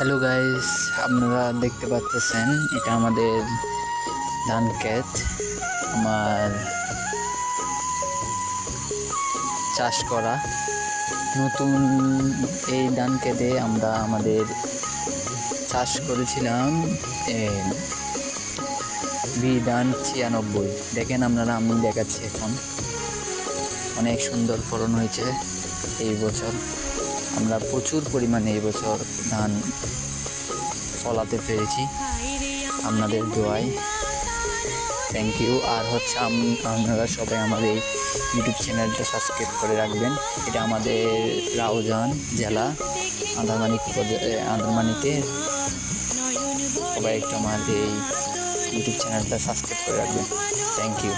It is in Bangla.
হ্যালো গাইস, আপনারা দেখতে পাচ্ছেন এটা আমাদের ধান ক্ষেত। আমার চাষ করা নতুন এই ধান ক্ষেতে আমরা আমাদের চাষ করেছিলাম ধান 96। দেখেন আপনারা, আমি দেখাচ্ছি এখন। অনেক সুন্দর ফলন হয়েছে এই বছর। আমরা প্রচুর পরিমাণে এই বছর ধান ফলাতে পেরেছি আপনাদের দোয়ায়। Thank you. আর হচ্ছে আপনারা সবাই আমাদের এই ইউটিউব চ্যানেলটা সাবস্ক্রাইব করে রাখবেন। এটা আমাদের রাউজান জেলা আন্দারমানিতে। সবাই একটু আমাদের এই ইউটিউব চ্যানেলটা সাবস্ক্রাইব করে রাখবেন। Thank you.